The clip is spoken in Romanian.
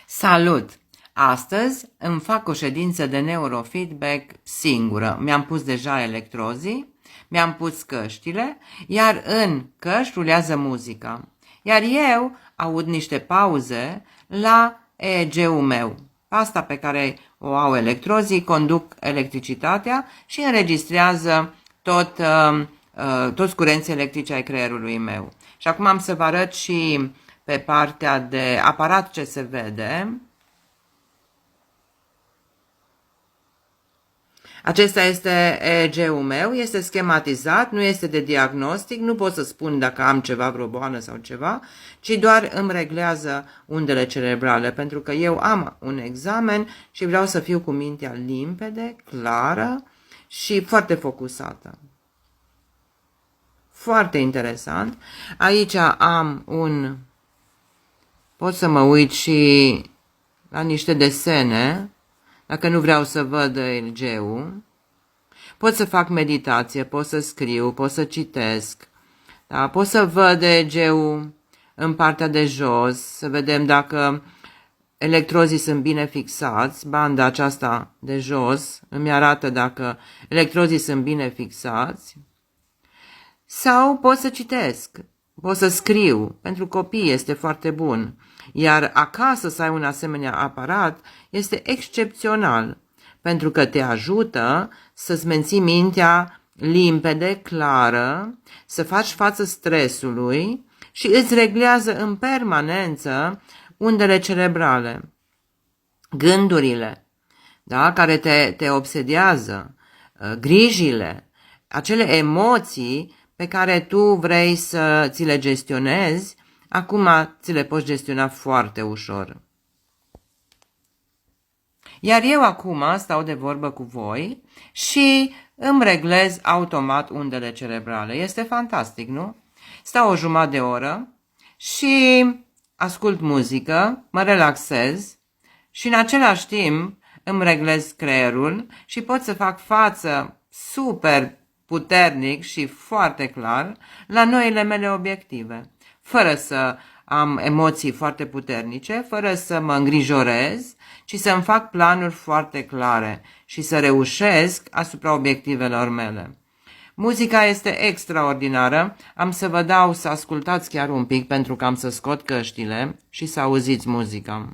Salut! Astăzi îmi fac o ședință de neurofeedback singură. Mi-am pus deja electrozii, mi-am pus căștile, iar în căști rulează muzica. Iar eu aud niște pauze la EEG-ul meu. Asta pe care o au electrozii, conduc electricitatea și înregistrează toți curenții electrici ai creierului meu. Și acum am să vă arăt și pe partea de aparat ce se vede. Acesta este EEG-ul meu, este schematizat, nu este de diagnostic, nu pot să spun dacă am ceva, vreo boală sau ceva, ci doar îmi reglează undele cerebrale, pentru că eu am un examen și vreau să fiu cu mintea limpede, clară și foarte focusată. Foarte interesant. Aici am pot să mă uit și la niște desene, dacă nu vreau să văd EEG-ul. Pot să fac meditație, pot să scriu, pot să citesc. Da? Pot să văd EEG-ul în partea de jos, să vedem dacă electrozii sunt bine fixați. Banda aceasta de jos îmi arată dacă electrozii sunt bine fixați. Sau pot să citesc, pot să scriu, pentru copii este foarte bun. Iar acasă să ai un asemenea aparat este excepțional, pentru că te ajută să-ți menții mintea limpede, clară, să faci față stresului și îți reglează în permanență undele cerebrale, gândurile, da, care te obsedează, grijile, acele emoții pe care tu vrei să ți le gestionezi, acum ți le poți gestiona foarte ușor. Iar eu acum stau de vorbă cu voi și îmi reglez automat undele cerebrale. Este fantastic, nu? Stau o jumătate de oră și ascult muzică, mă relaxez și în același timp îmi reglez creierul și pot să fac față super puternic și foarte clar la noile mele obiective, fără să am emoții foarte puternice, fără să mă îngrijorez, ci să-mi fac planuri foarte clare și să reușesc asupra obiectivelor mele. Muzica este extraordinară, am să vă dau să ascultați chiar un pic pentru că am să scot căștile și să auziți muzica.